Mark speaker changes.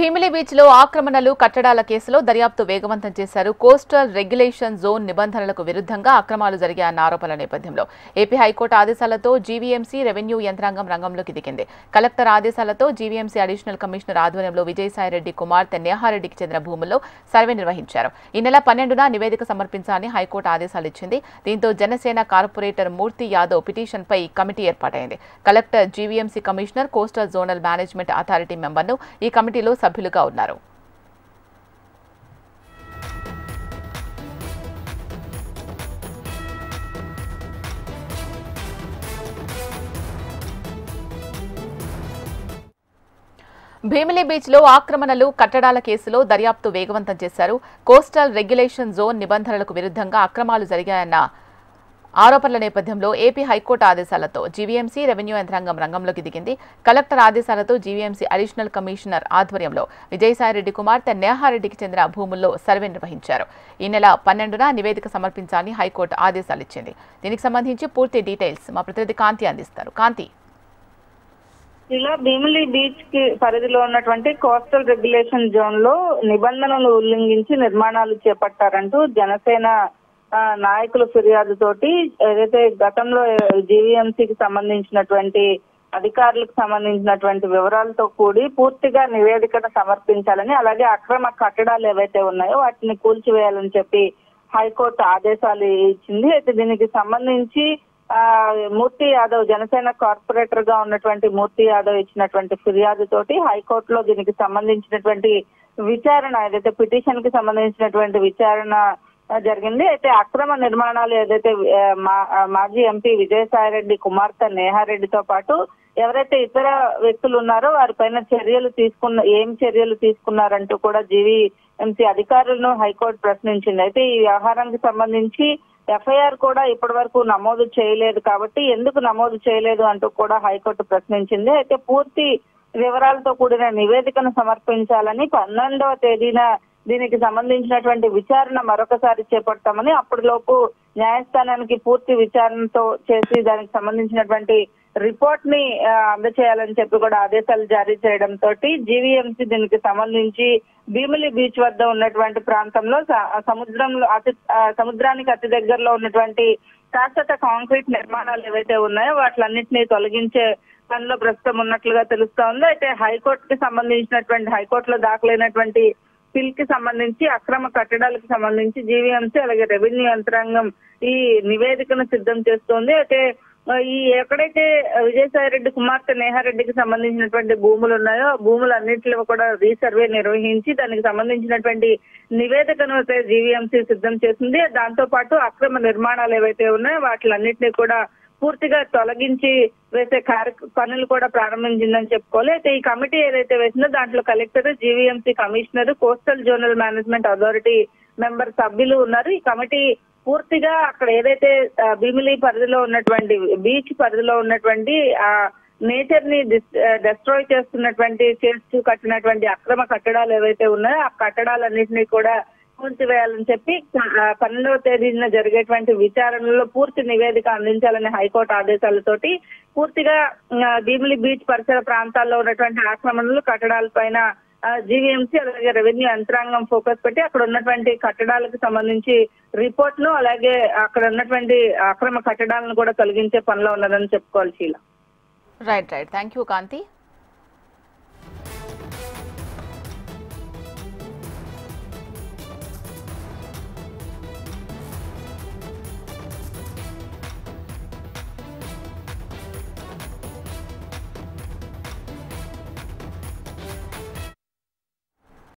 Speaker 1: Bheemili beach లో ఆక్రమణలు కట్టడాల కేసులో దర్యాప్తు వేగవంతం చేశారు. కోస్టల్ రెగ్యులేషన్ జోన్ నిబంధనలకు విరుద్ధంగా అక్రమాలు జరిగాయన్న ఆరోపణల నేపథ్యంలో ఏపీ హైకోర్టు ఆదేశాలతో జీవీఎంసీ రెవెన్యూ యంత్రాంగం రంగంలోకి దిగింది. కలెక్టర్ ఆదేశాలతో జీవీఎంసీ అడిషనల్ కమిషనర్ ఆధ్వర్యంలో విజయసాయిరెడ్డి కుమార్తె నేహారెడ్డికి చెందిన భూముల్లో సర్వే నిర్వహించారు. ఈ నెల 12న నివేదిక సమర్పించాలని హైకోర్టు ఆదేశాలు ఇచ్చింది. దీంతో జనసేన కార్పొరేటర్ మూర్తి యాదవ్ పిటిషన్పై కమిటీ ఏర్పాటైంది. Collector, GVMC commissioner, coastal zonal management authority మెంబర్ను ఈ కమిటీలో సభ్యులుగా ఉన్నారు. భీమిలి బీచ్ లో ఆక్రమణలు కట్టడాల కేసులో దర్యాప్తు వేగవంతం చేశారు. కోస్టల్ రెగ్యులేషన్ జోన్ నిబంధనలకు విరుద్ధంగా అక్రమాలు జరిగాయన్న ఆరోపణల నేపథ్యంలో ఏపీ హైకోర్టు ఆదేశాలతో జీవీఎంసీ రెవెన్యూ యంత్రాంగం రంగంలోకి దిగింది. కలెక్టర్ ఆదేశాలతో జీవీఎంసీ అడిషనల్ కమిషనర్ ఆధ్వర్యంలో విజయసాయిరెడ్డి కుమార్తె నేహారెడ్డికి చెందిన భూముల్లో సర్వే నిర్వహించారు. ఈ నెల 12న నివేదిక సమర్పించాలని హైకోర్టు ఆదేశాలు ఇచ్చింది. దీనికి సంబంధించి పూర్తి డీటెయిల్స్ మా ప్రతినిధి కాంతి అందిస్తారు. కాంతి,
Speaker 2: ఇలా భీమిలి బీచ్ కి పరిధిలో ఉన్నటువంటి కోస్టల్ రెగ్యులేషన్ జోన్ లో నిబంధనలు ఉల్లంఘించి నిర్మాణాలు చేపట్టారంటూ జనసేన నాయకుల ఫిర్యాదుతోటి ఏదైతే గతంలో జీవీఎంసీకి సంబంధించినటువంటి అధికారులకు సంబంధించినటువంటి వివరాలతో కూడి పూర్తిగా నివేదికను సమర్పించాలని, అలాగే అక్రమ కట్టడాలు ఏవైతే ఉన్నాయో వాటిని కూల్చివేయాలని చెప్పి హైకోర్టు ఆదేశాలు ఇచ్చింది. అయితే దీనికి సంబంధించి మూర్తి యాదవ్, జనసేన కార్పొరేటర్ గా ఉన్నటువంటి మూర్తి యాదవ్ ఇచ్చినటువంటి ఫిర్యాదుతోటి హైకోర్టులో దీనికి సంబంధించినటువంటి విచారణ, ఏదైతే పిటిషన్ కి సంబంధించినటువంటి విచారణ జరిగింది. అయితే అక్రమ నిర్మాణాలు ఏదైతే మాజీ ఎంపీ విజయసాయిరెడ్డి కుమార్తె నేహారెడ్డితో పాటు ఎవరైతే ఇతర వ్యక్తులు ఉన్నారో వారిపైన ఏం చర్యలు తీసుకున్నారంటూ కూడా జీవీఎంసీ అధికారులను హైకోర్టు ప్రశ్నించింది. అయితే ఈ వ్యవహారానికి సంబంధించి ఎఫ్ఐఆర్ కూడా ఇప్పటి వరకు నమోదు చేయలేదు కాబట్టి ఎందుకు నమోదు చేయలేదు అంటూ కూడా హైకోర్టు ప్రశ్నించింది. అయితే పూర్తి వివరాలతో కూడిన నివేదికను సమర్పించాలని 12వ తేదీన దీనికి సంబంధించినటువంటి విచారణ మరొకసారి చేపడతామని, అప్పటిలోపు న్యాయస్థానానికి పూర్తి విచారణతో చేసి దానికి సంబంధించినటువంటి రిపోర్ట్ ని అందజేయాలని చెప్పి కూడా ఆదేశాలు జారీ చేయడంతో జీవీఎంసీ దీనికి సంబంధించి భీమిలి బీచ్ వద్ద ఉన్నటువంటి ప్రాంతంలో సముద్రానికి అతి దగ్గరలో ఉన్నటువంటి శాశ్వత కాంక్రీట్ నిర్మాణాలు ఏవైతే ఉన్నాయో వాటిలన్నింటినీ తొలగించే పనిలో ప్రస్తుతం ఉన్నట్లుగా తెలుస్తోంది. అయితే హైకోర్టులో దాఖలైనటువంటి పిల్ కి సంబంధించి అక్రమ కట్టడాలకు సంబంధించి జీవీఎంసీ అలాగే రెవెన్యూ యంత్రాంగం ఈ నివేదికను సిద్ధం చేస్తోంది. అయితే ఎక్కడైతే విజయసాయిరెడ్డి కుమార్తె నేహారెడ్డికి సంబంధించినటువంటి భూములు ఉన్నాయో ఆ భూములన్నింటిలో కూడా రీసర్వే నిర్వహించి దానికి సంబంధించినటువంటి నివేదికను అయితే జీవీఎంసీ సిద్ధం చేసింది. దాంతో పాటు అక్రమ నిర్మాణాలు ఏవైతే ఉన్నాయో వాటిలన్నింటినీ కూడా పూర్తిగా తొలగించి వేసే పనులు కూడా ప్రారంభించిందని చెప్పుకోవాలి. అయితే ఈ కమిటీ ఏదైతే వేసిందో దాంట్లో collector, GVMC commissioner, coastal zonal management authority member సభ్యులు ఉన్నారు. ఈ కమిటీ పూర్తిగా అక్కడ ఏదైతే భీమిలి పరిధిలో ఉన్నటువంటి బీచ్ పరిధిలో ఉన్నటువంటి నేచర్ ని డిస్ట్రాయ్ చేస్తూ కట్టినటువంటి అక్రమ కట్టడాలు ఏవైతే ఉన్నాయో ఆ కట్టడాలన్నింటినీ కూడా కూల్చివేయాలని చెప్పి 12వ తేదీన జరిగేటువంటి విచారణలో పూర్తి నివేదిక అందించాలని హైకోర్టు ఆదేశాలతోటి పూర్తిగా భీమిలి బీచ్ పరిసర ప్రాంతాల్లో ఉన్నటువంటి ఆక్రమణలు కట్టడాలపైన జీవీఎంసీ అలాగే రెవెన్యూ యంత్రాంగం ఫోకస్ పెట్టి అక్కడ ఉన్నటువంటి కట్టడాలకు సంబంధించి రిపోర్ట్ ను అలాగే అక్కడ ఉన్నటువంటి అక్రమ కట్టడాలను కూడా తొలగించే పనిలో ఉన్నదని చెప్పుకోవాలి.
Speaker 1: రైట్. Thank you Kanthi.